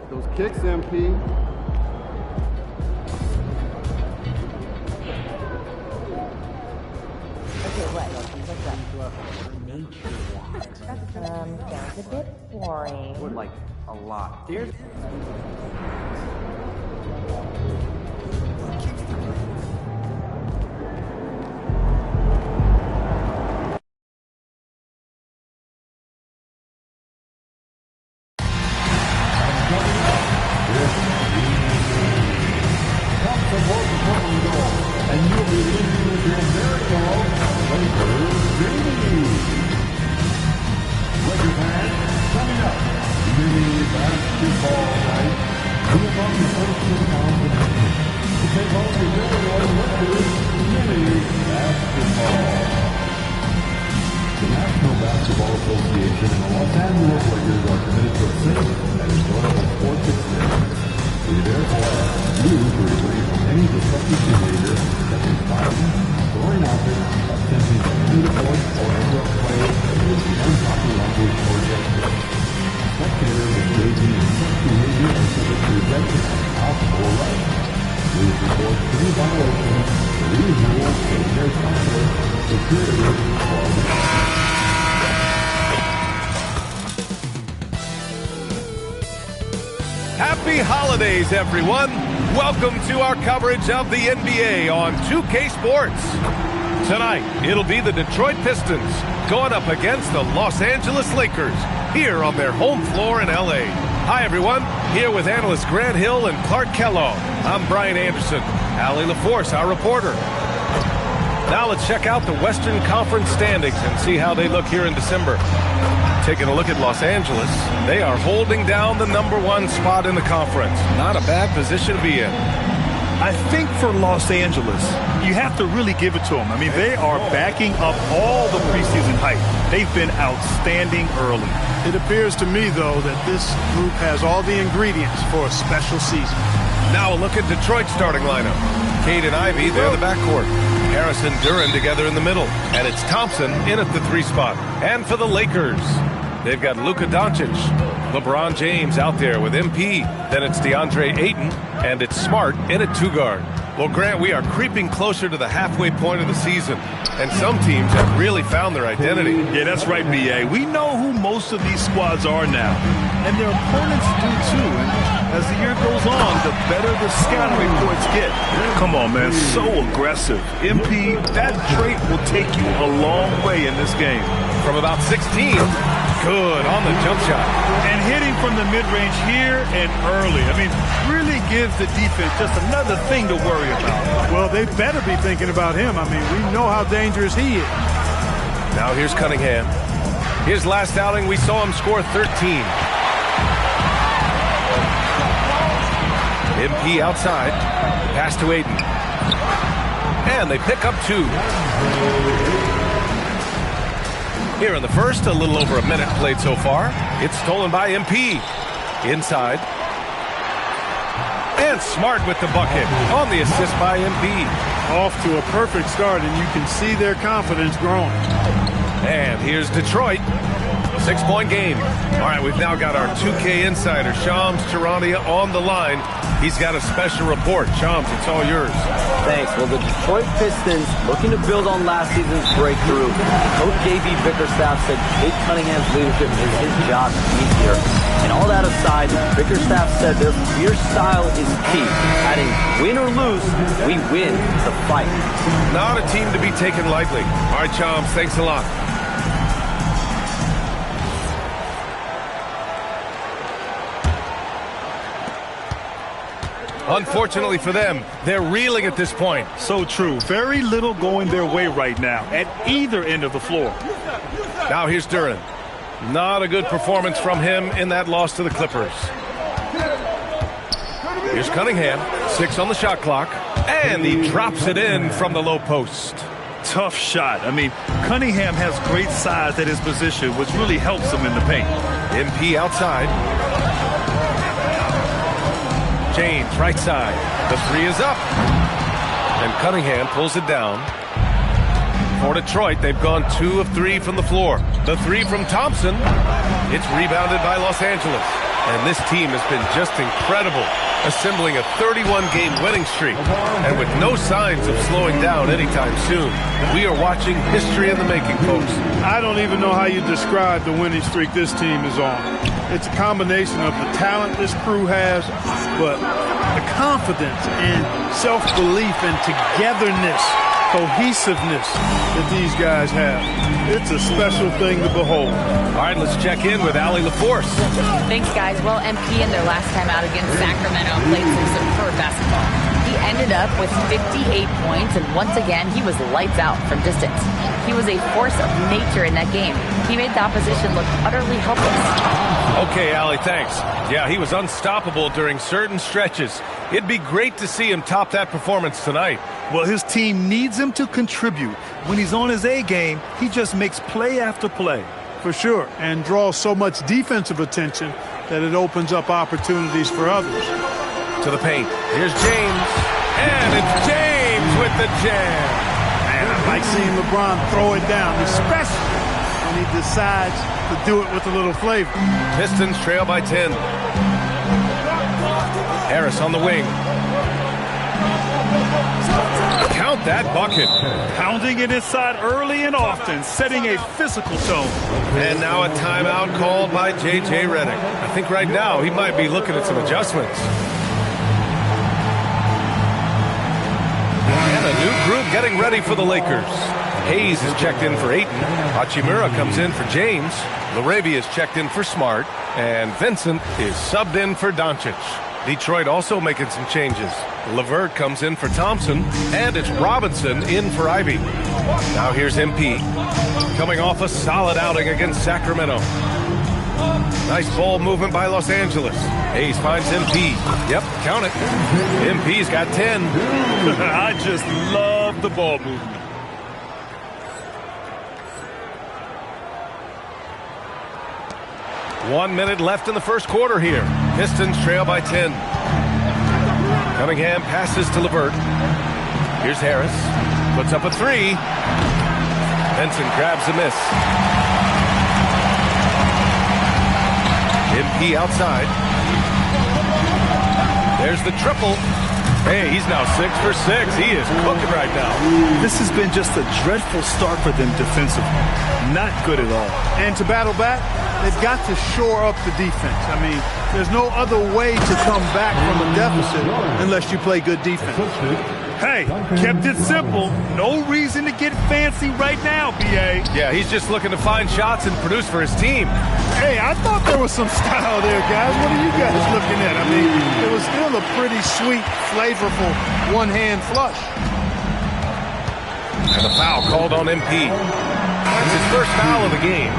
Those kicks, MP. Okay, what? Sounds a bit boring. Would like a lot. Here's and you'll be listening with your very own Lakers Jamie. Lakers fans, coming up, mini basketball night. We are on the first of the competition to take on the Illinois Lakers mini basketball. The National Basketball Association and the Los Angeles Lakers are committed to a safe and enjoyable sports experience. We therefore ask you to refrain from any disruptive behavior such as fighting, throwing objects, attempting to enter the court, or interrupt play with the improper language or gesture. Spectators engaging in such behavior are subject to ejection out or right. Please report any violations to these rules to their sponsor, security, or Happy holidays, everyone! Welcome to our coverage of the NBA on 2K Sports. Tonight, it'll be the Detroit Pistons going up against the Los Angeles Lakers here on their home floor in LA. Hi, everyone. Here with analysts Grant Hill and Clark Kellogg. I'm Brian Anderson. Allie LaForce, our reporter. Now let's check out the Western Conference standings and see how they look here in December. Taking a look at Los Angeles, they are holding down the #1 spot in the conference. Not a bad position to be in. I think for Los Angeles, you have to really give it to them. I mean, they are backing up all the preseason hype. They've been outstanding early. It appears to me, though, that this group has all the ingredients for a special season. Now a look at Detroit's starting lineup. Cade and Ivy, they're the backcourt. Harris and Duren together in the middle. And it's Thompson in at the 3 spot. And for the Lakers, they've got Luka Doncic, LeBron James out there with MP. Then it's DeAndre Ayton, and it's Smart in at 2 guard. Well, Grant, we are creeping closer to the halfway point of the season, and some teams have really found their identity. Yeah, that's right, B.A. We know who most of these squads are now, and their opponents do too. And as the year goes on, the better the scouting reports get. Come on, man, so aggressive. MP, that trait will take you a long way in this game. From about 16, good on the jump shot. And hitting from the mid-range here and early. I mean, really gives the defense just another thing to worry about. Well, they better be thinking about him. I mean, we know how dangerous he is. Now here's Cunningham. His last outing, we saw him score 13. MP outside. Pass to Ayton. And they pick up 2. Here in the first, a little over a minute played so far. It's stolen by MP. Inside. And Smart with the bucket on the assist by MP. Off to a perfect start, and you can see their confidence growing. And here's Detroit. 6-point game. All right, we've now got our 2K insider, Shams Charania, on the line. He's got a special report. Shams, it's all yours. Thanks. Well, the Detroit Pistons looking to build on last season's breakthrough. Coach J.B. Bickerstaff said Cade Cunningham's leadership is his job easier. And all that aside, Bickerstaff said their fierce style is key. Adding win or lose, we win the fight. Not a team to be taken lightly. All right, Shams, thanks a lot. Unfortunately for them, they're reeling at this point. So true. Very little going their way right now at either end of the floor. Now here's Duren. Not a good performance from him in that loss to the Clippers. Here's Cunningham. 6 on the shot clock. And he drops it in from the low post. Tough shot. I mean, Cunningham has great size at his position, which really helps him in the paint. MP outside. James, right side. The 3 is up. And Cunningham pulls it down. For Detroit, they've gone 2 of 3 from the floor. The 3 from Thompson. It's rebounded by Los Angeles. And this team has been just incredible, assembling a 31-game winning streak. And with no signs of slowing down anytime soon, we are watching history in the making, folks. I don't even know how you describe the winning streak this team is on. It's a combination of the talent this crew has, but the confidence and self-belief and togetherness, cohesiveness that these guys have. It's a special thing to behold. All right, let's check in with Allie LaForce. Thanks, guys. Well, MP in their last time out against Sacramento played some superb basketball. He ended up with 58 points, and once again, he was lights out from distance. He was a force of nature in that game. He made the opposition look utterly helpless. Okay, Allie, thanks. Yeah, he was unstoppable during certain stretches. It'd be great to see him top that performance tonight. Well, his team needs him to contribute. When he's on his A game, he just makes play after play. For sure, and draws so much defensive attention that it opens up opportunities for others. To the paint. Here's James. And it's James with the jam. Man, I like seeing LeBron throw it down, especially when he decides to do it with a little flavor. Pistons trail by 10. Harris on the wing. Count that bucket. Pounding it inside early and often, setting a physical tone. And now a timeout called by J.J. Redick. I think right now he might be looking at some adjustments. And a new group getting ready for the Lakers. Hayes is checked in for Ayton. Hachimura comes in for James. Laravia is checked in for Smart. And Vincent is subbed in for Doncic. Detroit also making some changes. LeVert comes in for Thompson, and it's Robinson in for Ivy. Now here's MP, coming off a solid outing against Sacramento. Nice ball movement by Los Angeles. Hayes finds MP. Yep, count it. MP's got 10. I just love the ball movement. One minute left in the first quarter here. Pistons trail by 10. Cunningham passes to LeVert. Here's Harris. Puts up a 3. Benson grabs a miss. MP outside. There's the triple. Hey, he's now 6 for 6. He is cooking right now. This has been just a dreadful start for them defensively. Not good at all. And to battle back, they've got to shore up the defense. I mean, there's no other way to come back from a deficit unless you play good defense. Hey, kept it simple. No reason to get fancy right now, B.A. Yeah, he's just looking to find shots and produce for his team. Hey, I thought there was some style there, guys. What are you guys looking at? I mean, it was still a pretty sweet, flavorful one-hand flush. And the foul called on MP. It's his first foul of the game.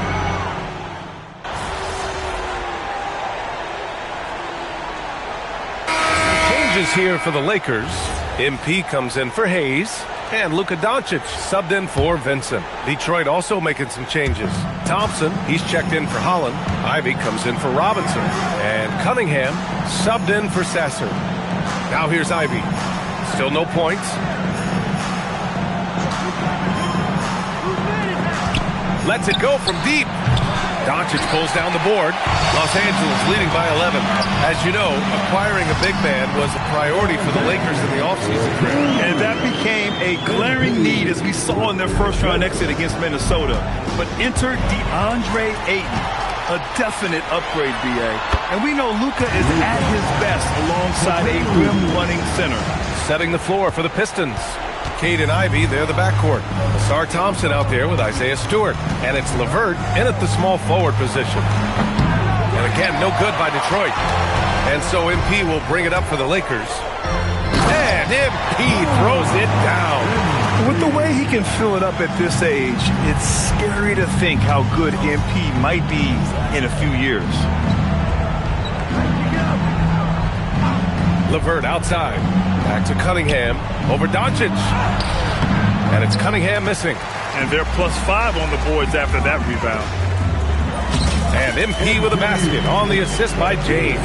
Changes here for the Lakers. MP comes in for Hayes. And Luka Doncic subbed in for Vincent. Detroit also making some changes. Thompson, he's checked in for Holland. Ivy comes in for Robinson. And Cunningham subbed in for Sasser. Now here's Ivy. Still no points. Lets it go from deep. Doncic pulls down the board. Los Angeles leading by 11. As you know, acquiring a big man was a priority for the Lakers in the offseason. And that became a glaring need as we saw in their first-round exit against Minnesota. But enter DeAndre Ayton, a definite upgrade, B.A. And we know Luka is at his best alongside a rim-running center. Setting the floor for the Pistons. Cade and Ivy, they're the backcourt. Asar Thompson out there with Isaiah Stewart. And it's LeVert in at the small forward position. And again, no good by Detroit. And so MP will bring it up for the Lakers. And MP throws it down. With the way he can fill it up at this age, it's scary to think how good MP might be in a few years. LeVert outside. Back to Cunningham. Over Doncic. And it's Cunningham missing. And they're +5 on the boards after that rebound. And MP with a basket on the assist by James.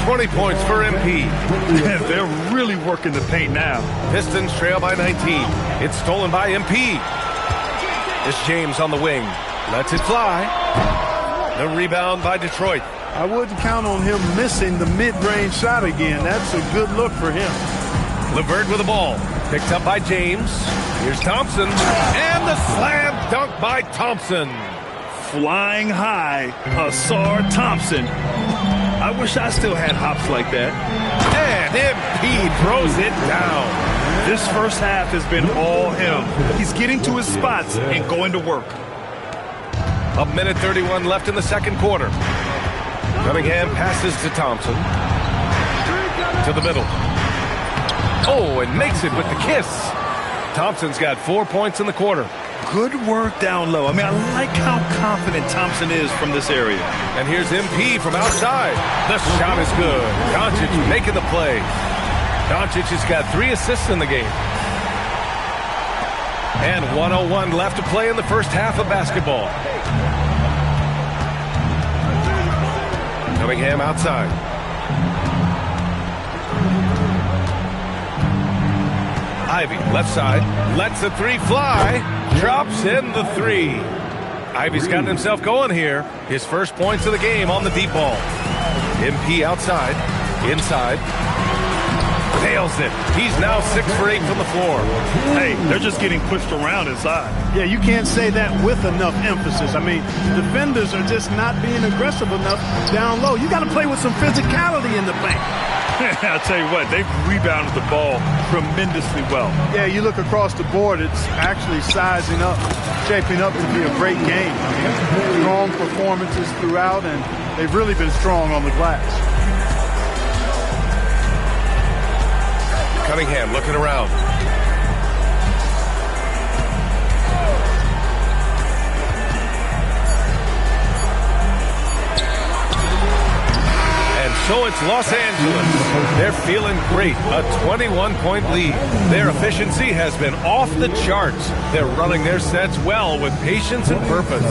20 points for MP. And they're really working the paint now. Pistons trail by 19. It's stolen by MP. It's James on the wing. Lets it fly. The rebound by Detroit. I wouldn't count on him missing the mid-range shot again. That's a good look for him. LeVert with the ball. Picked up by James. Here's Thompson. And the slam dunk by Thompson. Flying high, Ausar Thompson. I wish I still had hops like that. And MP throws it down. This first half has been all him. He's getting to his spots and going to work. 1:31 left in the second quarter. Cunningham passes to Thompson. To the middle. Oh, and makes it with the kiss. Thompson's got 4 points in the quarter. Good work down low. I mean, I like how confident Thompson is from this area. And here's MP from outside. The shot is good. Doncic making the play. Doncic has got 3 assists in the game. And 1:01 left to play in the first half of basketball. Cunningham outside. Ivy, left side, lets the 3 fly, drops in the 3. Ivy's gotten himself going here. His first points of the game on the deep ball. MP outside, inside, nails it. He's now 6 for 8 from the floor. Hey, they're just getting pushed around inside. Yeah, you can't say that with enough emphasis. I mean, defenders are just not being aggressive enough down low. You got to play with some physicality in the paint. I'll tell you what, they've rebounded the ball tremendously well. Yeah, you look across the board, it's actually sizing up, shaping up to be a great game. I mean, strong performances throughout, and they've really been strong on the glass. Cunningham looking around. So it's Los Angeles. They're feeling great. A 21-point lead. Their efficiency has been off the charts. They're running their sets well with patience and purpose.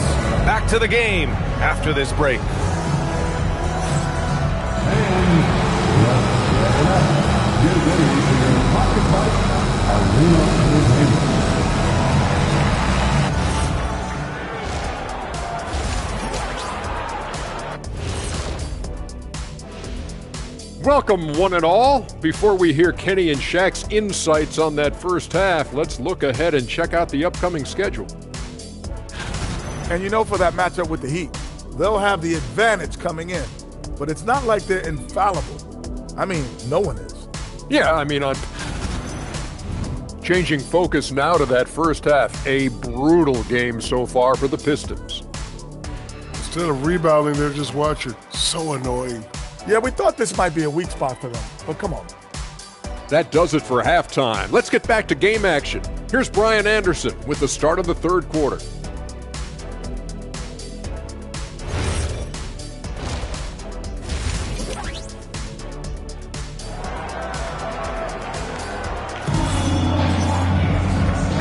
Back to the game after this break. Welcome, one and all. Before we hear Kenny and Shaq's insights on that first half, let's look ahead and check out the upcoming schedule. And you know, for that matchup with the Heat, they'll have the advantage coming in. But it's not like they're infallible. I mean, no one is. Yeah, I mean, changing focus now to that first half. A brutal game so far for the Pistons. Instead of rebounding, they're just watching. So annoying. Yeah, we thought this might be a weak spot for them, but come on. That does it for halftime. Let's get back to game action. Here's Brian Anderson with the start of the third quarter.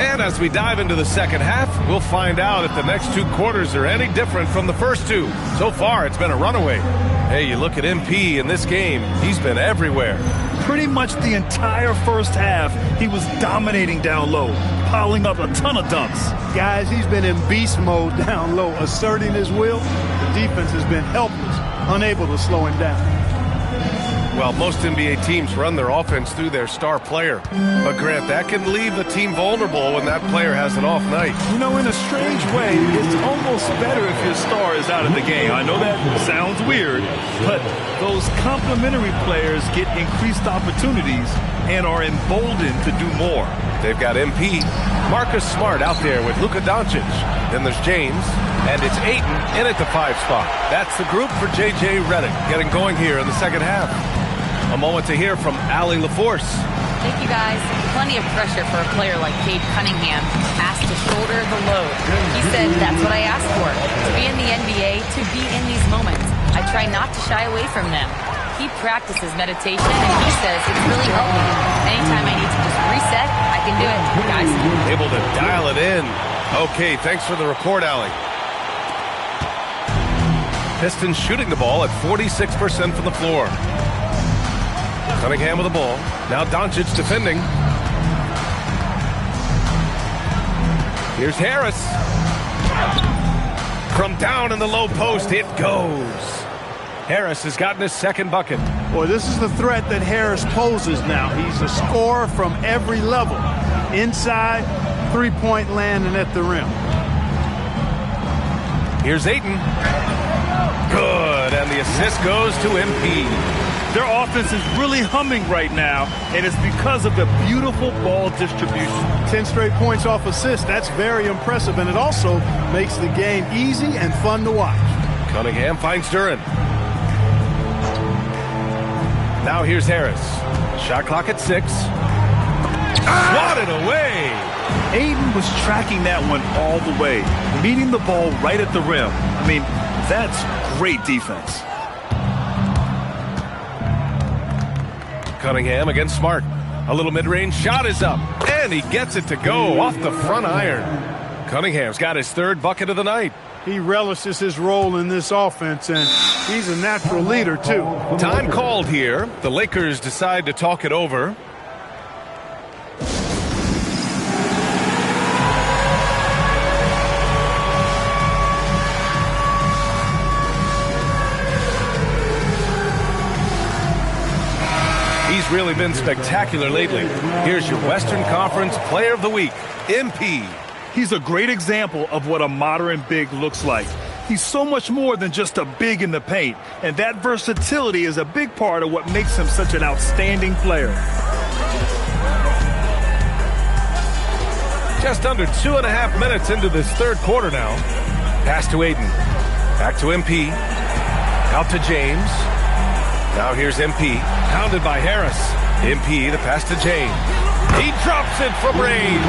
And as we dive into the second half, we'll find out if the next 2 quarters are any different from the first 2. So far, it's been a runaway. Hey, you look at MP in this game, he's been everywhere. Pretty much the entire first half, he was dominating down low, piling up a ton of dunks. Guys, he's been in beast mode down low, asserting his will. The defense has been helpless, unable to slow him down. Well, most NBA teams run their offense through their star player. But, Grant, that can leave the team vulnerable when that player has an off night. You know, in a strange way, it's almost better if your star is out of the game. I know that sounds weird, but those complementary players get increased opportunities and are emboldened to do more. They've got MP, Marcus Smart out there with Luka Doncic. Then there's James, and it's Ayton in at the 5 spot. That's the group for J.J. Redick getting going here in the second half. A moment to hear from Allie LaForce. Thank you, guys. Plenty of pressure for a player like Cade Cunningham, asked to shoulder the load. He said, that's what I asked for, to be in the NBA, to be in these moments. I try not to shy away from them. He practices meditation, and he says it's really helped me. Anytime I need to just reset, I can do it, guys. Able to dial it in. Okay, thanks for the report, Allie. Pistons shooting the ball at 46% from the floor. Cunningham with the ball. Now Doncic defending. Here's Harris. From down in the low post, it goes. Harris has gotten his second bucket. Boy, this is the threat that Harris poses now. He's a scorer from every level. Inside, three-point land, and at the rim. Here's Ayton. Good, and the assist goes to MP. Their offense is really humming right now, and it's because of the beautiful ball distribution. 10 straight points off assists. That's very impressive, and it also makes the game easy and fun to watch. Cunningham finds Duren. Now here's Harris. Shot clock at 6. Swatted away. Ayton was tracking that one all the way, meeting the ball right at the rim. I mean, that's great defense. Cunningham against Smart. A little mid-range shot is up, and he gets it to go off the front iron. Cunningham's got his third bucket of the night. He relishes his role in this offense, and he's a natural leader, too. Time called here. The Lakers decide to talk it over. He's really been spectacular lately. Here's your Western Conference Player of the Week, MP. He's a great example of what a modern big looks like. He's so much more than just a big in the paint, and that versatility is a big part of what makes him such an outstanding player. Just under 2.5 minutes into this third quarter now. Pass to Ayton. Back to MP. Out to James. Now here's MP. Pounded by Harris. MP, the pass to James. He drops it from range.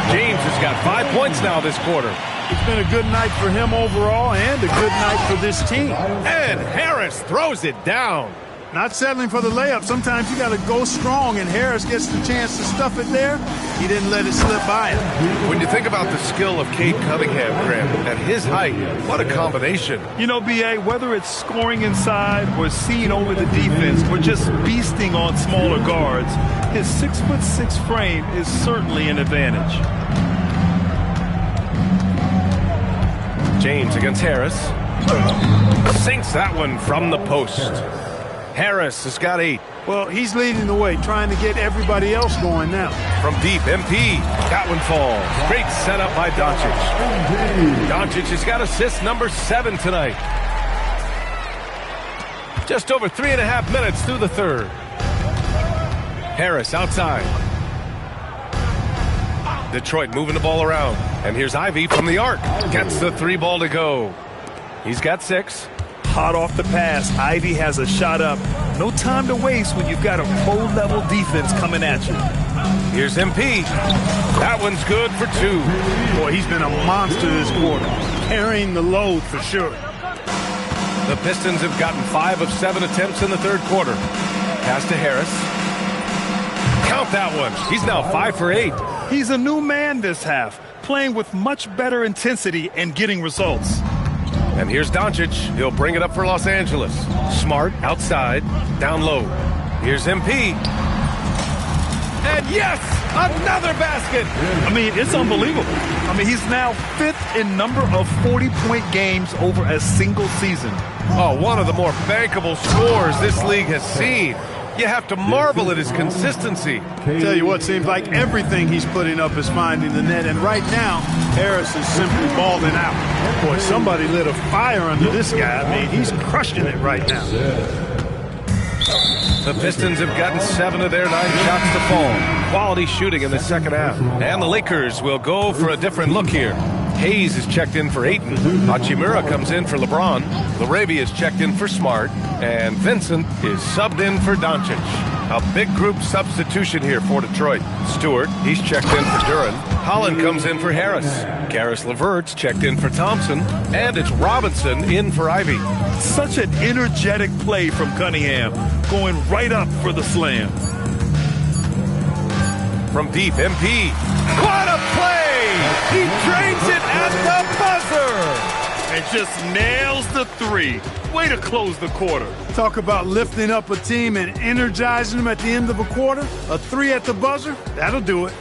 James has got 5 points now this quarter. It's been a good night for him overall and a good night for this team. And Harris throws it down. Not settling for the layup. Sometimes you got to go strong, and Harris gets the chance to stuff it there. He didn't let it slip by him. When you think about the skill of Cade Cunningham, Graham, at his height, what a combination. You know, B.A., whether it's scoring inside or seeing over the defense or just beasting on smaller guards, his 6'6" frame is certainly an advantage. James against Harris. Sinks that one from the post. Harris has got 8. Well, he's leading the way, trying to get everybody else going now. From deep, MP. That one falls. Great setup by Doncic. Doncic has got assist number 7 tonight. Just over 3.5 minutes through the third. Harris outside. Detroit moving the ball around. And here's Ivy from the arc. Gets the 3 ball to go. He's got 6. Hot off the pass, Ivy has a shot up. No time to waste when you've got a pro-level defense coming at you. Here's MP. That one's good for 2. Boy, he's been a monster this quarter, carrying the load for sure. The Pistons have gotten 5 of 7 attempts in the third quarter. Pass to Harris. Count that one. He's now 5 for 8. He's a new man this half, playing with much better intensity and getting results. And here's Doncic. He'll bring it up for Los Angeles. Smart outside, down low. Here's MP. And yes, another basket. I mean, it's unbelievable. I mean, he's now 5th in number of 40-point games over a single season. Oh, one of the more bankable scores this league has seen. You have to marvel at his consistency. Tell you what, seems like everything he's putting up is finding the net, and right now, Harris is simply balling out. Boy, somebody lit a fire under this guy. I mean, he's crushing it right now. The Pistons have gotten 7 of their 9 shots to fall. Quality shooting in the second half. And the Lakers will go for a different look here. Hayes is checked in for Ayton. Hachimura comes in for LeBron. Larabia is checked in for Smart. And Vincent is subbed in for Doncic. A big group substitution here for Detroit. Stewart, he's checked in for Duran. Holland comes in for Harris. Karis LeVert's checked in for Thompson. And it's Robinson in for Ivy. Such an energetic play from Cunningham, going right up for the slam. From deep, MP. What a play! He drains it at the buzzer! And just nails the three. Way to close the quarter. Talk about lifting up a team and energizing them at the end of a quarter. A three at the buzzer, that'll do it.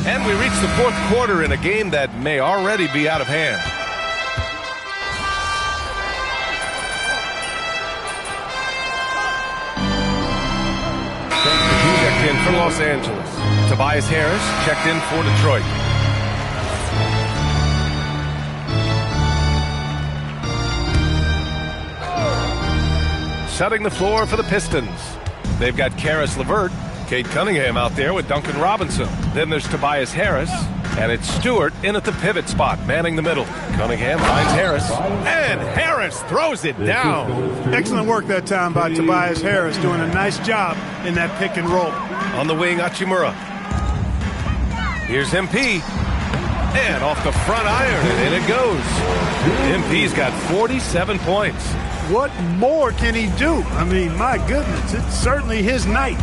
And we reach the fourth quarter in a game that may already be out of hand. Checked in for Los Angeles. Tobias Harris checked in for Detroit. Setting the floor for the Pistons. They've got Karis LeVert, Cade Cunningham out there with Duncan Robinson. Then there's Tobias Harris, and it's Stewart in at the pivot spot, manning the middle. Cunningham finds Harris, and Harris throws it down. Excellent work that time by Tobias Harris, doing a nice job in that pick and roll. On the wing, Hachimura. Here's MP. And off the front iron, and in it goes. MP's got 47 points. What more can he do? I mean, my goodness, it's certainly his night.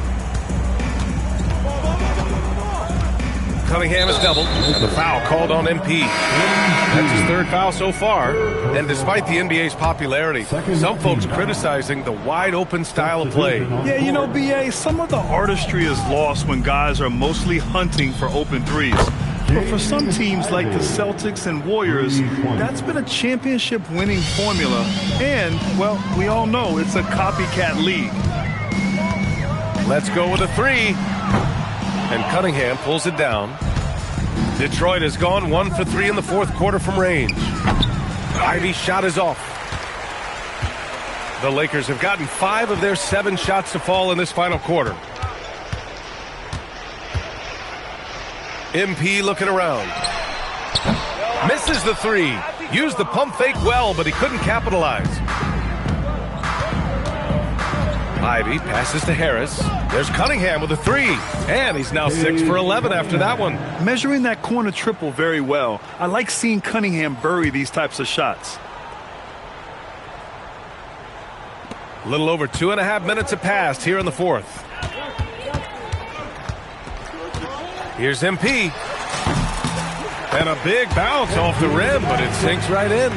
Cunningham is doubled, and the foul called on MP. That's his third foul so far. And despite the NBA's popularity, some folks criticizing the wide-open style of play. Yeah, you know, B.A., some of the artistry is lost when guys are mostly hunting for open threes. But for some teams like the Celtics and Warriors, that's been a championship-winning formula. And, well, we all know it's a copycat league. Let's go with a three. And Cunningham pulls it down. Detroit has gone 1 for 3 in the fourth quarter from range. Ivy's shot is off. The Lakers have gotten 5 of their 7 shots to fall in this final quarter. MP looking around. Misses the three. Used the pump fake well, but he couldn't capitalize. Ivy passes to Harris. There's Cunningham with a three. And he's now 6 for 11 after that one. Measuring that corner triple very well. I like seeing Cunningham bury these types of shots. A little over 2.5 minutes have passed here in the fourth. Here's MP. And a big bounce off the rim, but it sinks right in.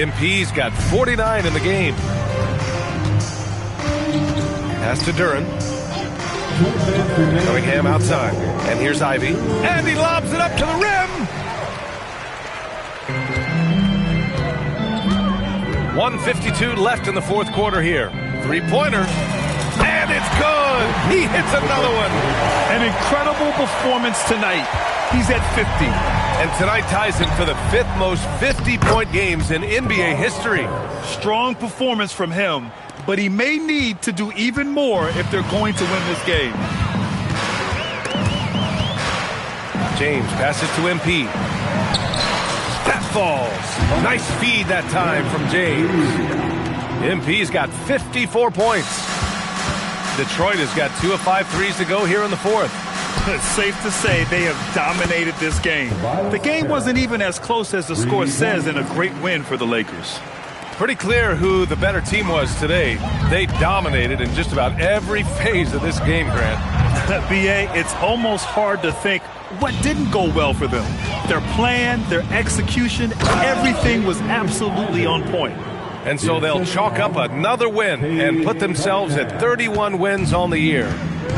MP's got 49 in the game. Pass to Duran. Cunningham outside. And here's Ivy. And he lobs it up to the rim. 1:52 left in the fourth quarter here. Three-pointer. And it's good. He hits another one. An incredible performance tonight. He's at 50. And tonight ties him for the 5th most 50-point games in NBA history. Strong performance from him, but he may need to do even more if they're going to win this game. James passes to MP. That falls. Nice feed that time from James. MP's got 54 points. Detroit has got 2 of 5 threes to go here in the fourth. It's safe to say they have dominated this game. The game wasn't even as close as the score says, in a great win for the Lakers. Pretty clear who the better team was today. They dominated in just about every phase of this game, Grant. B.A., it's almost hard to think what didn't go well for them. Their plan, their execution, everything was absolutely on point. And so they'll chalk up another win and put themselves at 31 wins on the year.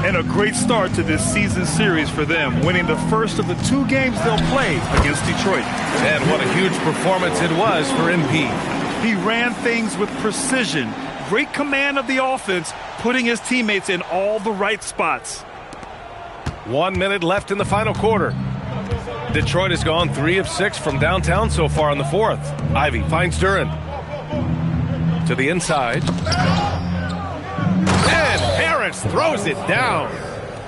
And a great start to this season series for them, winning the first of the 2 games they'll play against Detroit. And what a huge performance it was for MP. He ran things with precision, great command of the offense, putting his teammates in all the right spots. 1 minute left in the final quarter. Detroit has gone 3 of 6 from downtown so far in the fourth. Ivy finds Duran. To the inside. And Harris throws it down.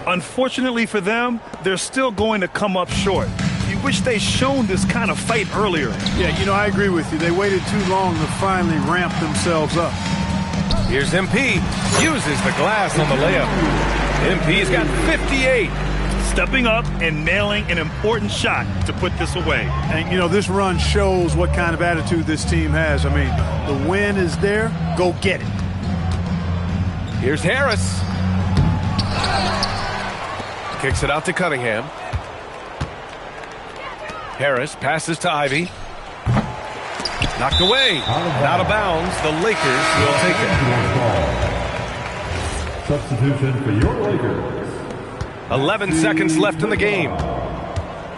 Unfortunately for them, they're still going to come up short. He wish they shown this kind of fight earlier. Yeah, you know, I agree with you. They waited too long to finally ramp themselves up. Here's MP. Uses the glass on the layup. MP's got 58. Stepping up and nailing an important shot to put this away. And, you know, this run shows what kind of attitude this team has. I mean, the win is there. Go get it. Here's Harris. Kicks it out to Cunningham. Harris passes to Ivy. Knocked away. Out of bounds. The Lakers will take it. Substitution for your Lakers. 11 seconds left in the game.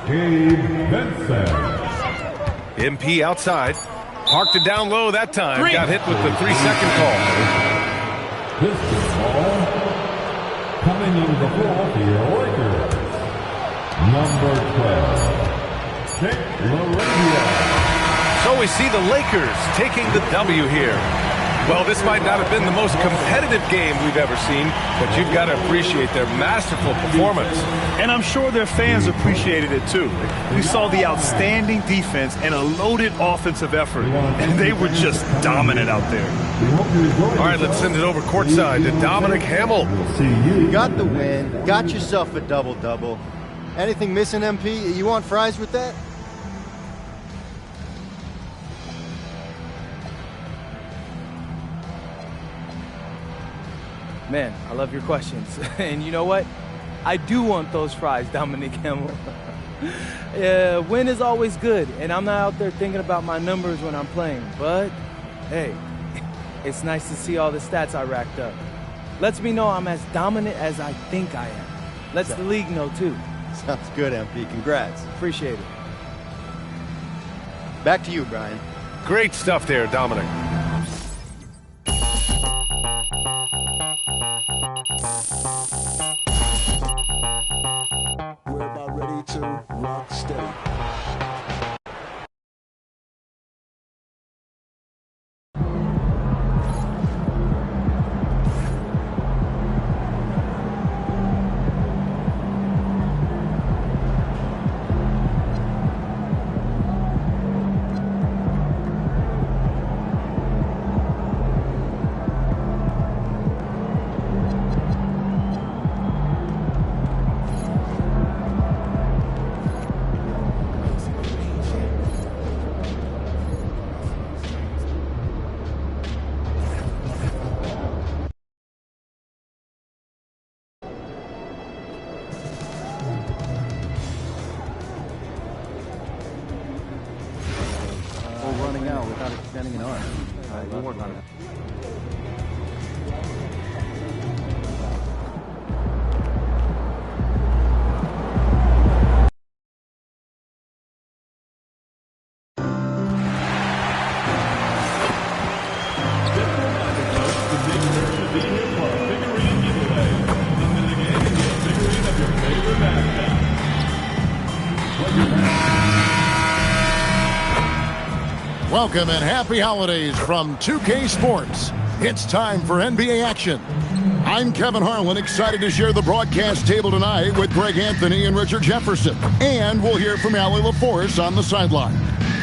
Gabe Vincent. MP outside. Parked it down low that time. Got hit with the 3-second call. Pistol ball. Coming into the floor for your Lakers. Number 12. Nick Laravia. So we see the Lakers taking the W here. Well, this might not have been the most competitive game we've ever seen, but you've got to appreciate their masterful performance. And I'm sure their fans appreciated it too. We saw the outstanding defense and a loaded offensive effort, and they were just dominant out there. All right, let's send it over courtside to Dominic Hamill. You got the win, got yourself a double-double. Anything missing, MP? You want fries with that? Man, I love your questions. And you know what? I do want those fries, Dominic Hamill. Win is always good, and I'm not out there thinking about my numbers when I'm playing. But, hey, it's nice to see all the stats I racked up. Lets me know I'm as dominant as I think I am. Lets the league know, too. Sounds good, MP. Congrats. Appreciate it. Back to you, Brian. Great stuff there, Dominic. We're about ready to rock steady. Running out without extending an arm. We'll work on it. Welcome and happy holidays from 2K Sports. It's time for NBA action. I'm Kevin Harlan, excited to share the broadcast table tonight with Greg Anthony and Richard Jefferson. And we'll hear from Allie LaForce on the sideline.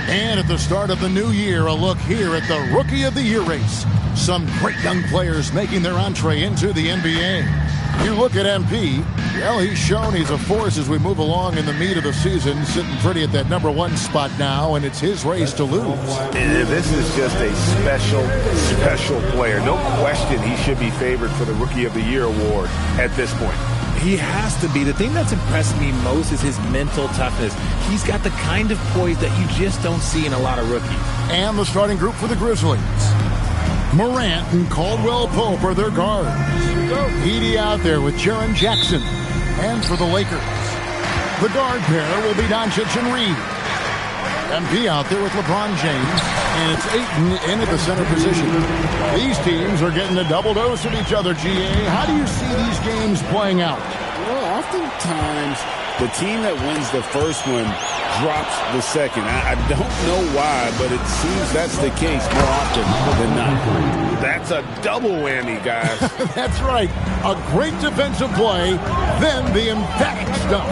And at the start of the new year, a look here at the Rookie of the Year race. Some great young players making their entree into the NBA. You look at MP, well, he's shown he's a force as we move along in the meat of the season, sitting pretty at that #1 spot now, and it's his race to lose. This is just a special player. No question he should be favored for the Rookie of the Year award at this point. He has to be. The thing that's impressed me most is his mental toughness. He's got the kind of poise that you just don't see in a lot of rookies. And the starting group for the Grizzlies. Morant and Caldwell Pope are their guards. Edey out there with Jaren Jackson. And for the Lakers, the guard pair will be Doncic and Reed. MP out there with LeBron James. And it's Ayton in at the center position. These teams are getting a double dose of each other, GA. How do you see these games playing out? Well, oftentimes the team that wins the first one drops the second. I don't know why, but it seems that's the case more often than not. That's a double whammy, guys. That's right. A great defensive play, then the emphatic stuff.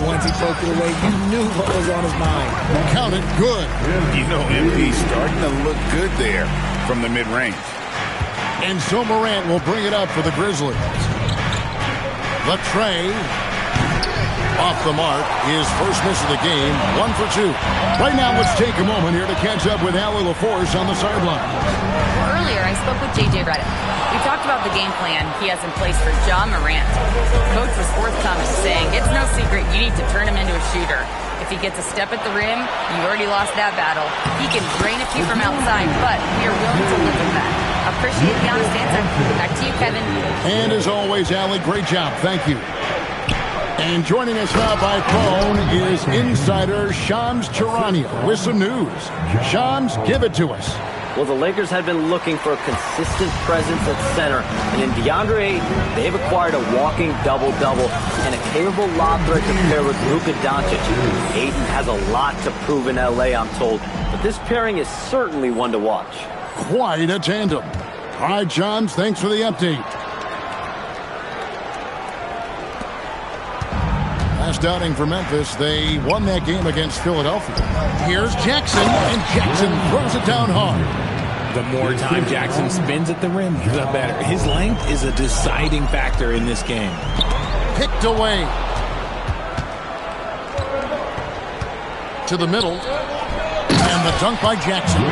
Once he poked it away, you knew what was on his mind. Count it good. You know, MP starting to look good there from the mid-range. And so Morant will bring it up for the Grizzlies. The tray. Off the mark. His first miss of the game. 1 for 2. Right now, let's take a moment here to catch up with Allie LaForce on the sideline. Earlier, I spoke with J.J. Redick. We talked about the game plan he has in place for Ja Morant. Coach was forthcoming, saying it's no secret you need to turn him into a shooter. If he gets a step at the rim, you already lost that battle. He can drain a few from outside, but we are willing to live with that. Appreciate the honest answer. Back to you, Kevin. And as always, Allie, great job. Thank you. And joining us now by phone is insider Shams Charania with some news. Shams, give it to us. Well, the Lakers had been looking for a consistent presence at center, and in DeAndre Ayton, they've acquired a walking double-double and a capable lob threat to pair with Luka Doncic. Ayton has a lot to prove in L.A., I'm told, but this pairing is certainly one to watch. Quite a tandem. All right, Shams, thanks for the update. Last outing for Memphis, they won that game against Philadelphia. Here's Jackson, and Jackson throws it down hard. The more time Jackson spins at the rim, the better. His length is a deciding factor in this game. Picked away. To the middle. And the dunk by Jackson.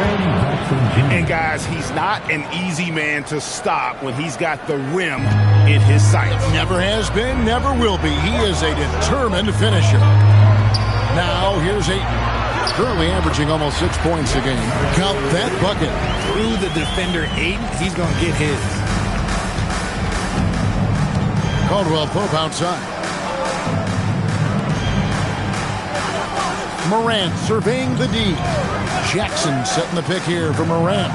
And guys, he's not an easy man to stop when he's got the rim in his sights. Never has been, never will be. He is a determined finisher. Now, here's Ayton. Currently averaging almost 6 points a game. Count that bucket. Through the defender, Ayton, he's going to get his. Caldwell Pope outside. Morant surveying the D. Jackson setting the pick here for Morant.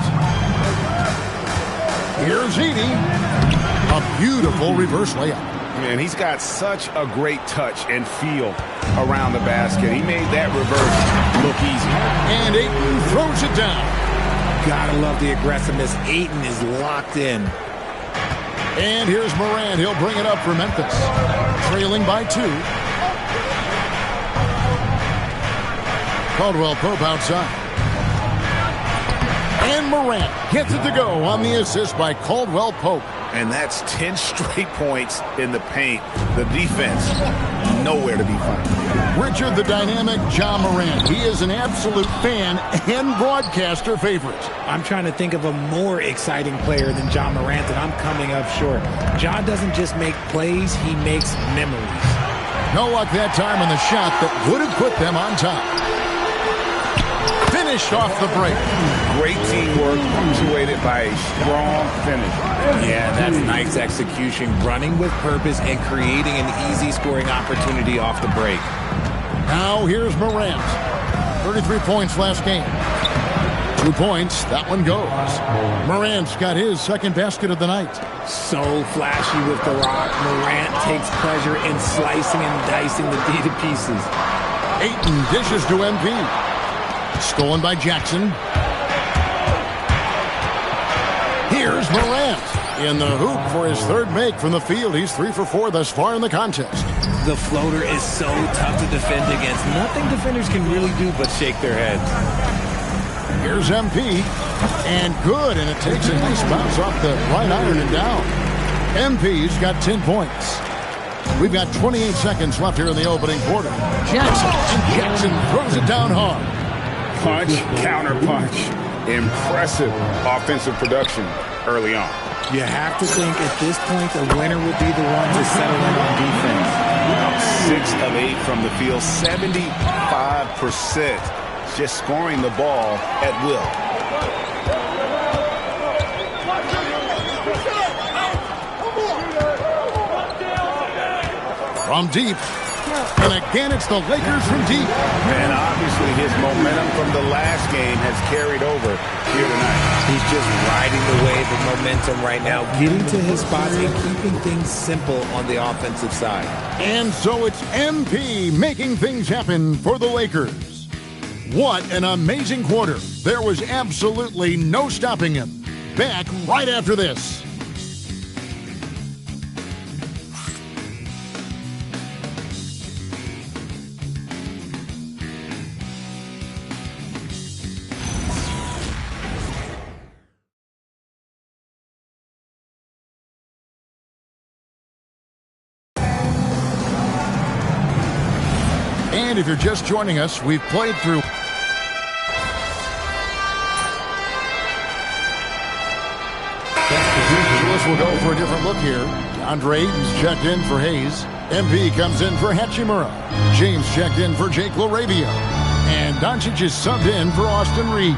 Here's Edey. A beautiful reverse layup. Man, he's got such a great touch and feel around the basket. He made that reverse look easy. And Ayton throws it down. Gotta love the aggressiveness. Ayton is locked in. And here's Morant. He'll bring it up for Memphis. Trailing by 2. Caldwell Pope outside. And Morant gets it to go on the assist by Caldwell Pope. And that's 10 straight points in the paint. The defense, nowhere to be found. Richard the Dynamic Ja Morant. He is an absolute fan and broadcaster favorite. I'm trying to think of a more exciting player than Ja Morant, and I'm coming up short. Ja doesn't just make plays, he makes memories. No luck that time on the shot that would have put them on top. Finished off the break. Great teamwork punctuated by a strong finish. Yeah, that's nice execution. Running with purpose and creating an easy scoring opportunity off the break. Now here's Morant. 33 points last game. 2 points. That one goes. Morant's got his second basket of the night. So flashy with the rock. Morant takes pleasure in slicing and dicing the D to pieces. Ayton dishes to MP. Stolen by Jackson. Here's Morant in the hoop for his third make from the field. He's 3 for 4 thus far in the contest. The floater is so tough to defend against. Nothing defenders can really do but shake their heads. Here's MP. And good, and it takes a nice bounce off the right iron and down. MP's got 10 points. We've got 28 seconds left here in the opening quarter. Jackson, and Jackson throws it down hard. Punch, counter punch. Impressive offensive production early on. You have to think at this point the winner would be the one to settle in on defense. 6 of 8 from the field, 75%. Just scoring the ball at will. From deep. And again, it's the Lakers from deep. And obviously his momentum from the last game has carried over here tonight. He's just riding the wave of momentum right now, getting to his spots and keeping things simple on the offensive side. And so it's MP making things happen for the Lakers. What an amazing quarter. There was absolutely no stopping him. Back right after this. And if you're just joining us, we've played through we'll go for a different look here. Andre Ayton's checked in for Hayes. MP comes in for Hachimura. James checked in for Jake LaRavia. And Doncic is subbed in for Austin Reed.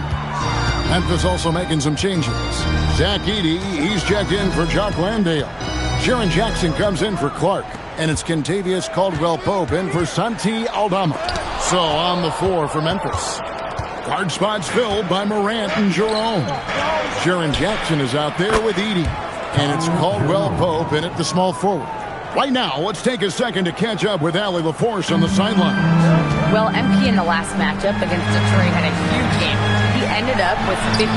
Memphis also making some changes. Zach Edey, he's checked in for Jock Landale. Jaren Jackson comes in for Clark. And it's Kentavious Caldwell-Pope in for Santi Aldama. So on the floor for Memphis. Guard spots filled by Morant and Jerome. Jaren Jackson is out there with Edey. And it's Caldwell-Pope in at the small forward. Right now, let's take a second to catch up with Allie LaForce on the sideline. Well, MP in the last matchup against Detroit had a huge game. He ended up with 58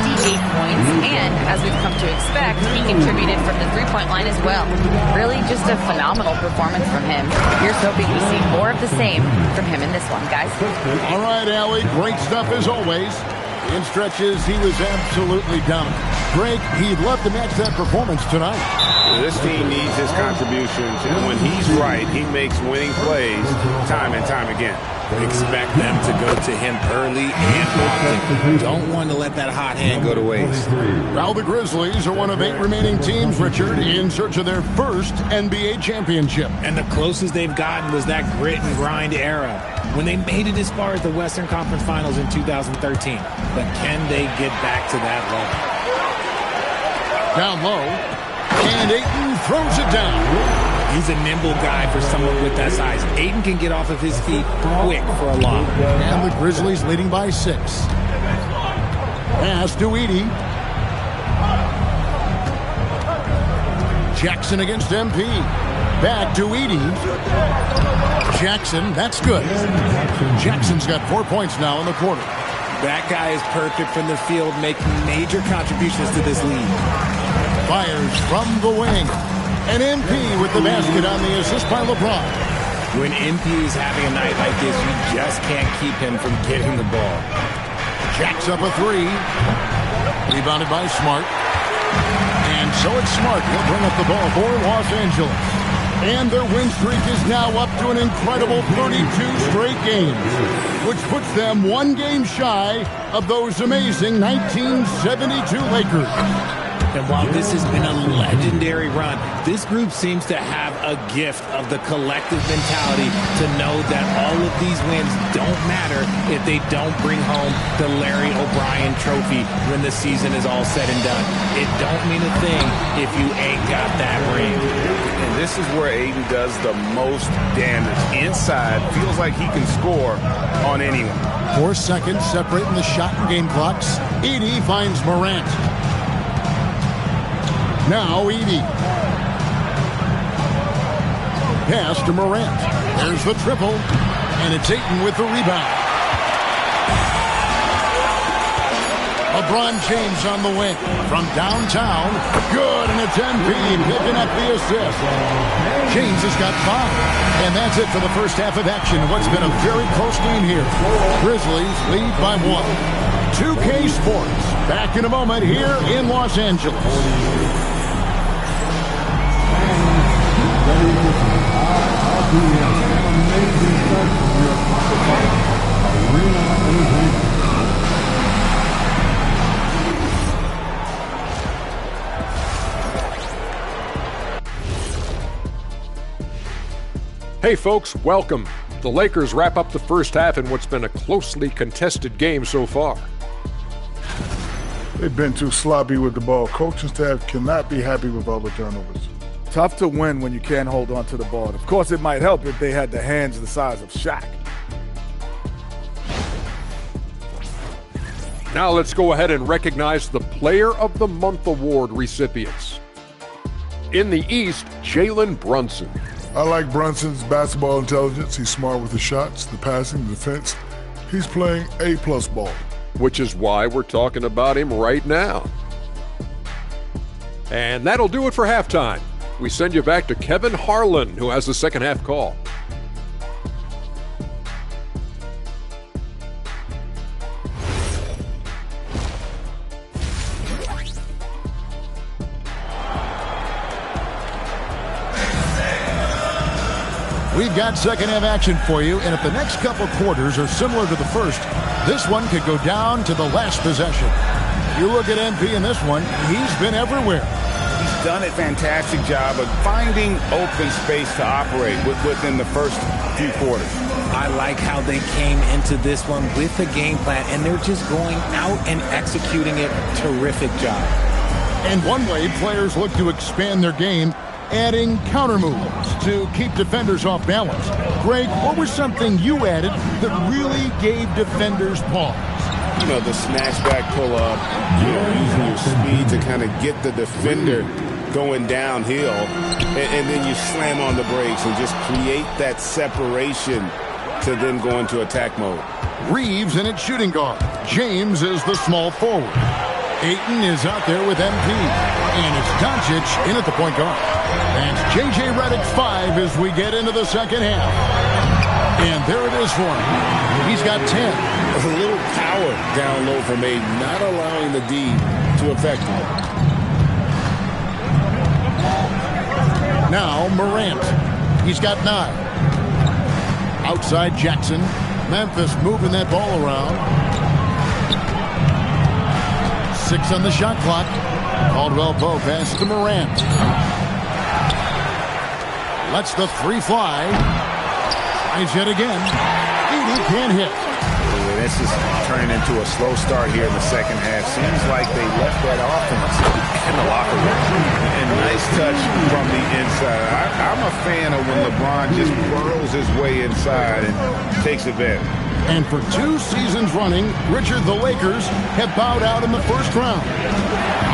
points, and as we've come to expect, he contributed from the three-point line as well. Really just a phenomenal performance from him. Here's hoping we see more of the same from him in this one, guys. All right, Allie, great stuff as always. In stretches, he was absolutely dominant. Greg, he'd love to match that performance tonight. This team needs his contributions, and when he's right, he makes winning plays time and time again. Expect them to go to him early and often. Don't want to let that hot hand go to waste. Now the Grizzlies are one of 8 remaining teams, Richard, in search of their first NBA championship. And the closest they've gotten was that grit and grind era, when they made it as far as the Western Conference Finals in 2013. But can they get back to that level? Down low, and Ayton throws it down. He's a nimble guy for someone with that size. Ayton can get off of his feet quick for a lob. And the Grizzlies leading by 6. Pass to Edey. Jackson against MP. Back to Edey. Jackson, that's good. Jackson's got 4 points now in the quarter. That guy is perfect from the field, making major contributions to this league. Fires from the wing. And MP with the basket on the assist by LeBron. When MP is having a night like this, you just can't keep him from getting the ball. Jacks up a 3. Rebounded by Smart. And so it's Smart. He'll bring up the ball for Los Angeles. And their win streak is now up to an incredible 32 straight games, which puts them 1 game shy of those amazing 1972 Lakers. And while this has been a legendary run, this group seems to have a gift of the collective mentality to know that all of these wins don't matter if they don't bring home the Larry O'Brien trophy when the season is all said and done. It don't mean a thing if you ain't got that ring. And this is where Ayton does the most damage. Inside, feels like he can score on anyone. 4 seconds separating the shot and game clocks. Edey finds Morant. Now Edey. Pass to Morant. There's the triple. And it's Ayton with the rebound. LeBron James on the wing. From downtown. Good, and it's MP picking up the assist. James has got 5. And that's it for the first half of action. What's been a very close game here. Grizzlies lead by 1. 2K Sports. Back in a moment here in Los Angeles. Hey folks, welcome. The Lakers wrap up the first half in what's been a closely contested game so far. They've been too sloppy with the ball. Coaching staff cannot be happy with all the turnovers. Tough to win when you can't hold on to the ball. Of course, it might help if they had the hands the size of Shaq. Now let's go ahead and recognize the Player of the Month award recipients. In the East, Jalen Brunson. I like Brunson's basketball intelligence. He's smart with the shots, the passing, the defense. He's playing A-plus ball. Which is why we're talking about him right now. And that'll do it for halftime. We send you back to Kevin Harlan, who has the second half call. We've got second half action for you, and if the next couple quarters are similar to the first, this one could go down to the last possession. You look at MP in this one, he's been everywhere. He's done a fantastic job of finding open space to operate within the first few quarters. I like how they came into this one with a game plan, and they're just going out and executing it. Terrific job. And one way players look to expand their game, adding counter moves to keep defenders off balance. Greg, what was something you added that really gave defenders pause? You know, the snatchback pull-up, using your speed to kind of get the defender going downhill, and then you slam on the brakes and just create that separation to then go into attack mode. Reeves in its shooting guard. James is the small forward. Ayton is out there with MP. And it's Doncic in at the point guard. That's J.J. Redick's 5 as we get into the second half. And there it is for him. He's got 10. A little power down low from Ayton, not allowing the D to affect him. Now Morant. He's got 9. Outside Jackson. Memphis moving that ball around. 6 on the shot clock. Caldwell Pope pass to Morant. Lets the 3 fly. Tries yet again. Edey can't hit. This is turning into a slow start here in the second half. Seems like they left that offense in the locker room. And nice touch from the inside. I'm a fan of when LeBron just burrows his way inside and takes advantage. And for 2 seasons running, Richard, the Lakers have bowed out in the first round.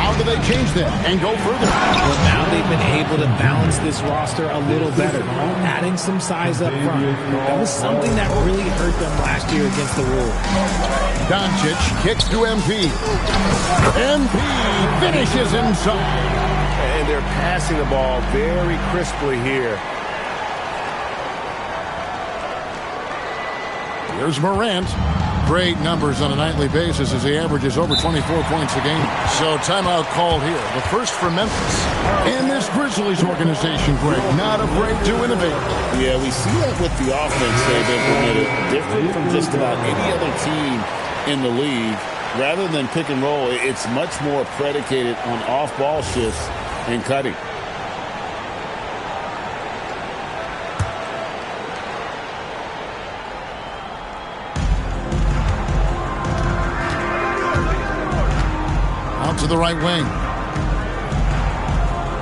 How do they change that and go further? Well, now they've been able to balance this roster a little better, adding some size up front. That was something that really hurt them last year against the Wolves. Doncic kicks to MP. MP finishes inside. And they're passing the ball very crisply here. Here's Morant. Great numbers on a nightly basis as he averages over 24 points a game. So timeout called here. The first for Memphis. And this Grizzlies organization, Greg, not afraid to innovate. Yeah, we see that with the offense they've implemented. Different from just about any other team in the league. Rather than pick and roll, it's much more predicated on off-ball shifts and cutting. To the right wing.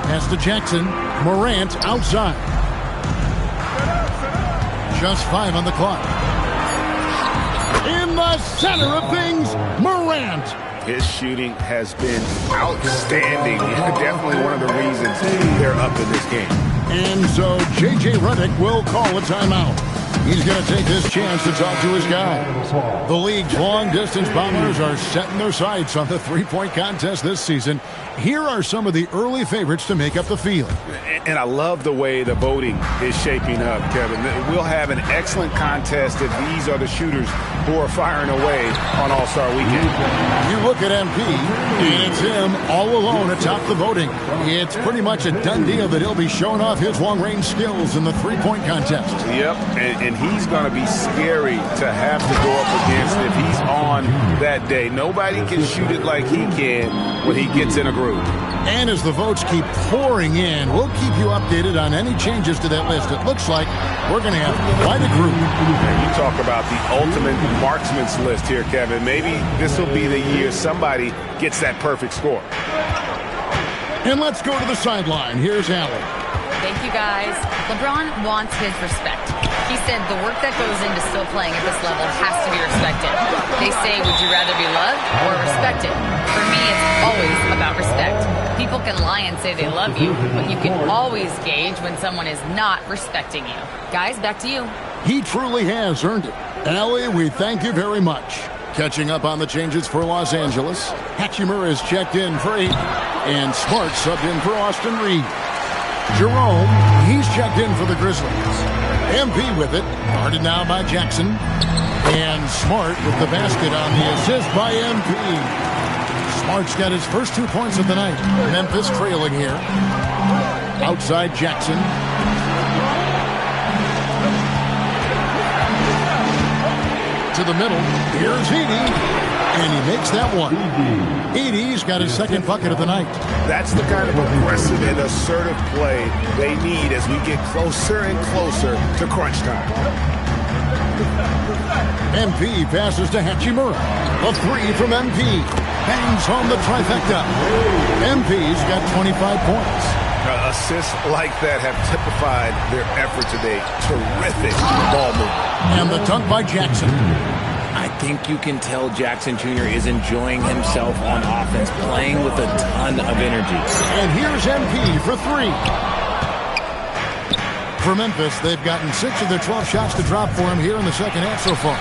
Pass to Jackson. Morant outside. Just 5 on the clock. In the center of things, Morant. His shooting has been outstanding. Definitely one of the reasons they're up in this game. And so J.J. Redick will call a timeout. He's going to take this chance to talk to his guy. The league's long-distance bombers are setting their sights on the three-point contest this season. Here are some of the early favorites to make up the field. And I love the way the voting is shaping up, Kevin. We'll have an excellent contest if these are the shooters who are firing away on All-Star Weekend. You look at MP, and it's him all alone atop the voting. It's pretty much a done deal that he'll be showing off his long-range skills in the three-point contest. Yep, and he's going to be scary to have to go up against if he's on that day. Nobody can shoot it like he can when he gets in a groove. And as the votes keep pouring in, we'll keep you updated on any changes to that list. It looks like we're going to have quite a group. You talk about the ultimate marksman's list here, Kevin. Maybe this will be the year somebody gets that perfect score. And let's go to the sideline. Here's Allen. Thank you, guys. LeBron wants his respect. He said the work that goes into still playing at this level has to be respected. They say, would you rather be loved or respected? For me, it's always about respect. People can lie and say they love you, but you can always gauge when someone is not respecting you. Guys, back to you. He truly has earned it. Allie, we thank you very much. Catching up on the changes for Los Angeles, Hatchimer is checked in for 8, and Smart subbed in for Austin Reed. Jerome, he's checked in for the Grizzlies. MP with it, guarded now by Jackson. And Smart with the basket on the assist by MP. Smart's got his first 2 points of the night. Memphis trailing here. Outside Jackson. to the middle. Here's Edey, and he makes that one. Edey's got his second bucket of the night. That's the kind of aggressive and assertive play they need as we get closer and closer to crunch time. MP passes to Hachimura. A three from MP. Bangs home the trifecta. MP's got 25 points. Assists like that have typified their effort today. Terrific ball movement. And the dunk by Jackson. I think you can tell Jackson Jr. is enjoying himself on offense, playing with a ton of energy. And here's MP for three. For Memphis, they've gotten 6 of their 12 shots to drop for him here in the second half so far.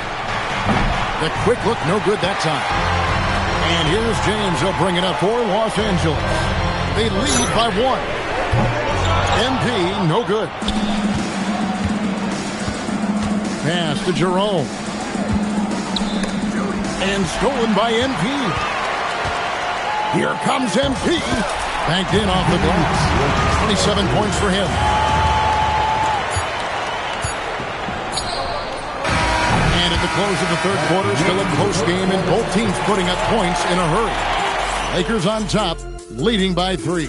The quick look, no good that time. And here's James. He'll bring it up for Los Angeles. They lead by 1. MP, no good. Pass to Jerome. And stolen by MP. Here comes MP. Banked in off the glass. 27 points for him. And at the close of the third quarter, still a close game, and both teams putting up points in a hurry. Lakers on top, leading by 3.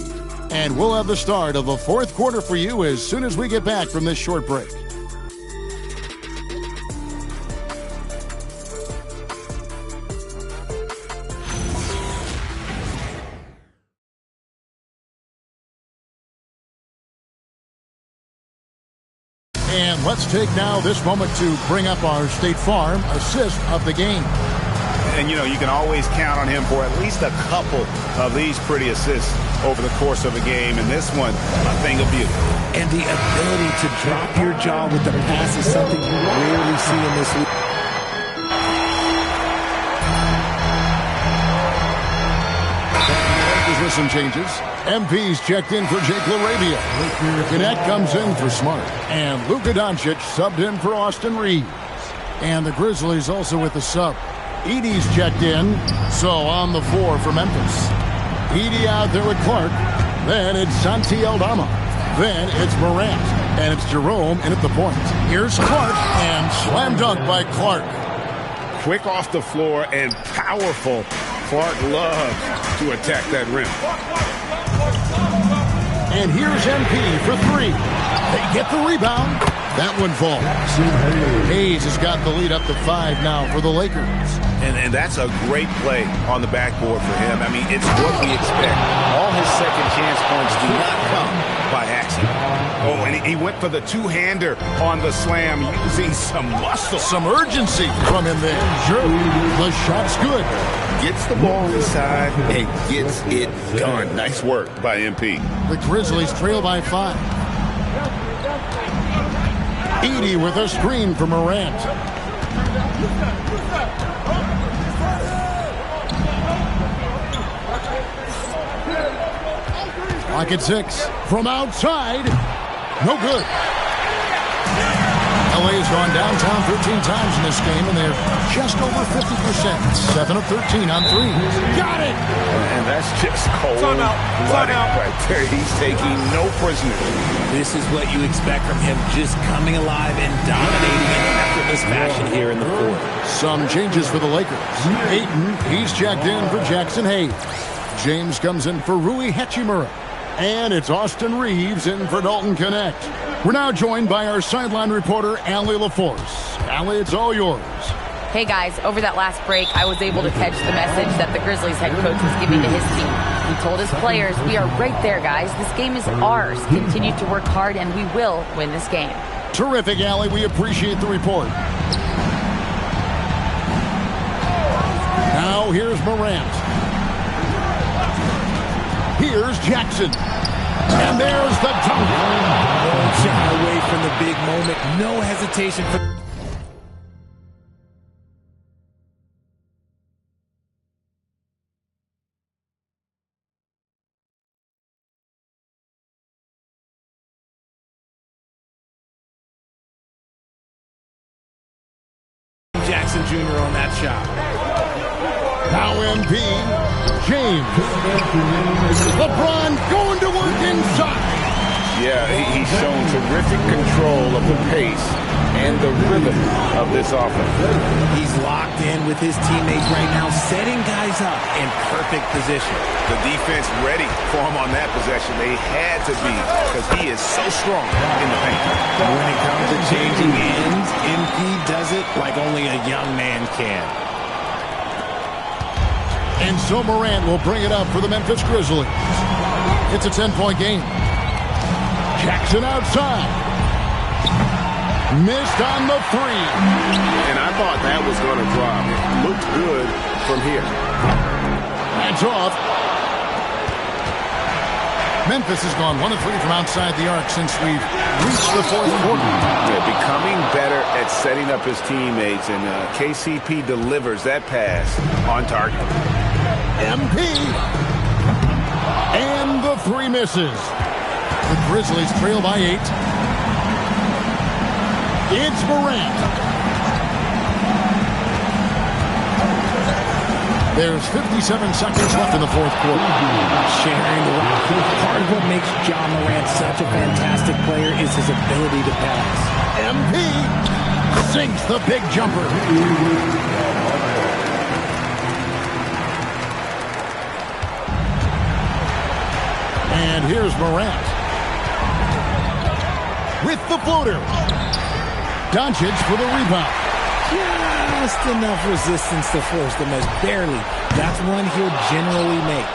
And we'll have the start of the fourth quarter for you as soon as we get back from this short break. And let's take now this moment to bring up our State Farm assist of the game. And, you know, you can always count on him for at least a couple of these pretty assists over the course of a game. And this one, a thing of beauty. And the ability to drop your jaw with the pass is something you rarely see in this league. With some changes. MP's checked in for Jake LaRavia. Gannett comes in for Smart. And Luka Doncic subbed in for Austin Reeves. And the Grizzlies also with the sub. Edey's checked in, so on the floor for Memphis. Edey out there with Clark. Then it's Santi Aldama. Then it's Morant. And it's Jerome in at the point. Here's Clark, and slam dunk by Clark. Quick off the floor and powerful. Clark loves to attack that rim. And here's MP for 3. They get the rebound. That one falls. Hayes has got the lead up to 5 now for the Lakers. And that's a great play on the backboard for him. I mean, it's what we expect. All his second chance points do not come by accident. Oh, and he went for the two-hander on the slam using some muscle. Some urgency from him there. Sure. The shot's good. Gets the ball inside and gets it done. Nice work by MP. The Grizzlies trail by 5. Edey with a screen for Morant. Clock at 6. From outside. No good. LA has gone downtown 13 times in this game, and they're just over 50%. 7 of 13 on 3. Got it! And that's just cold. Time out right there. He's taking no prisoners. This is what you expect from him, just coming alive and dominating in effortless fashion here in the fourth. Some changes for the Lakers. Ayton, he's checked in for Jackson Hayes. James comes in for Rui Hachimura. And it's Austin Reeves in for Dalton Gannett. We're now joined by our sideline reporter, Allie LaForce. Allie, it's all yours. Hey guys, over that last break, I was able to catch the message that the Grizzlies head coach was giving to his team. He told his players, we are right there, guys. This game is ours. Continue to work hard, and we will win this game. Terrific, Allie. We appreciate the report. Now here's Morant. Here's Jackson. And there's the dunk. Don't shy away from the big moment. No hesitation for... Jackson Jr. on that shot. Now MP, James. LeBron going to work inside. Yeah, he's shown terrific control of the pace and the rhythm of this offense. He's locked in with his teammates right now, setting guys up in perfect position. The defense ready for him on that possession. They had to be because he is so strong in the paint. When it comes to changing ends, MP does it like only a young man can. And so Morant will bring it up for the Memphis Grizzlies. It's a 10-point game. Jackson outside. Missed on the three. And I thought that was going to drop. It looked good from here. Hands off. Memphis has gone 1 of 3 from outside the arc since we've reached the fourth quarter. Yeah, becoming better at setting up his teammates, and KCP delivers that pass on target. MP. And the three misses. The Grizzlies trail by 8. It's Morant. There's 57 seconds left in the fourth quarter. Sharing the rock. Part of what makes John Morant such a fantastic player is his ability to pass. MP sinks the big jumper. And here's Morant. With the floater. Doncic for the rebound. Just enough resistance to force the miss. Barely. That's one he'll generally make.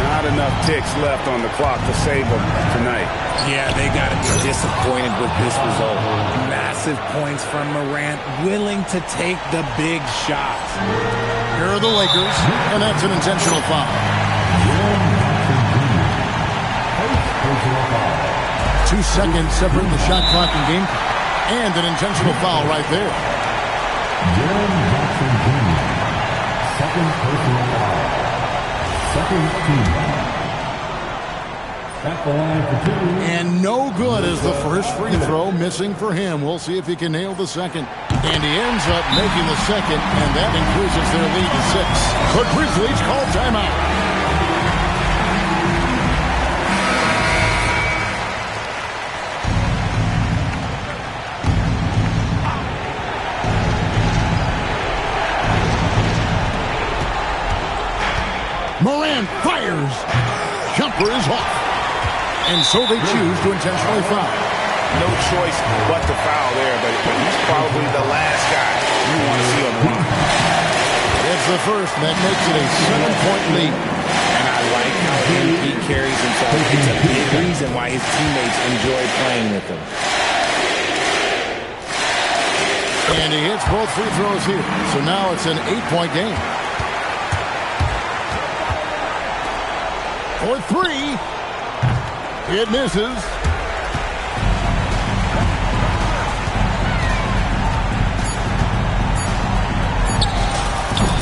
Not enough ticks left on the clock to save them tonight. Yeah, they got to be disappointed with this result. Massive points from Morant, willing to take the big shots. Here are the Lakers, and that's an intentional foul. 2 seconds separate the shot clock and game clock. And an intentional foul right there. Jaren Jackson Jr. Second personal foul. Second team. At the line for 2. And no good as the first free throw missing for him. We'll see if he can nail the second. And he ends up making the second, and that increases their lead to 6. The Grizzlies call timeout. Morant fires. Jumper is off. And so they choose to intentionally foul. No choice but to foul there, but he's probably the last guy you want to see on the line. It's the first that makes it a 7-point lead. And I like how he carries himself. It's a big reason why his teammates enjoy playing with him. And he hits both free throws here. So now it's an 8-point game. For 3. It misses.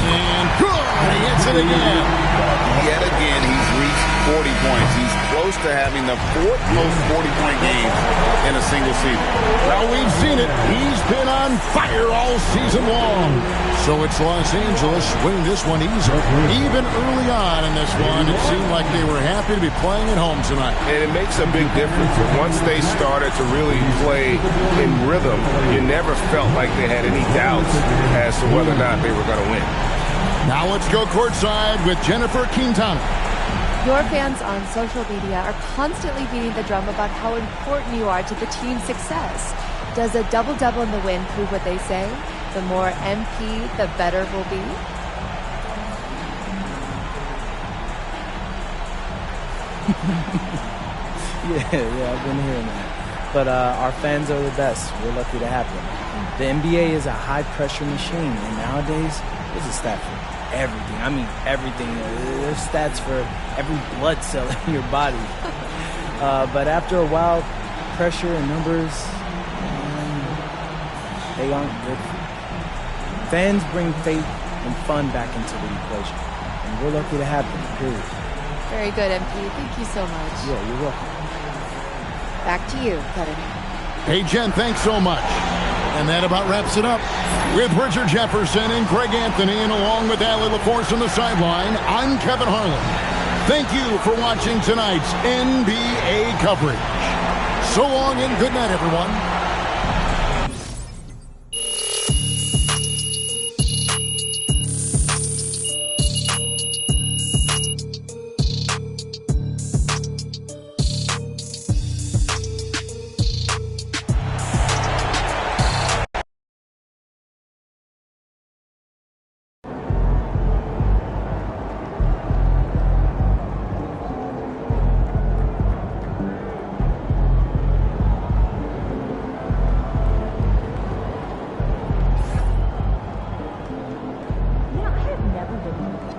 And good. He hits it again. Yet again, he's reached 40 points. He's close to having the 4th most 40-point game in a single season. Well, we've seen it. He's been on fire all season long. So it's Los Angeles winning this one easily. Even early on in this one, it seemed like they were happy to be playing at home tonight. And it makes a big difference. Once they started to really play in rhythm, you never felt like they had any doubts as to whether or not they were going to win. Now let's go courtside with Jennifer Quintana. Your fans on social media are constantly beating the drum about how important you are to the team's success. Does a double-double in the win prove what they say? The more MP, the better we'll be? Yeah, I've been hearing that. But our fans are the best. We're lucky to have them. The NBA is a high-pressure machine, and nowadays, there's a stat for everything. I mean, everything. There's stats for every blood cell in your body. But after a while, pressure and numbers, they aren't good for you. Fans bring faith and fun back into the equation, and we're lucky to have them, period. Very good, MP. Thank you so much. Yeah, you're welcome. Back to you, Kevin. Hey, Jen, thanks so much. And that about wraps it up. With Richard Jefferson and Greg Anthony, and along with Allie LaForce on the sideline, I'm Kevin Harlan. Thank you for watching tonight's NBA coverage. So long and good night, everyone. I have never been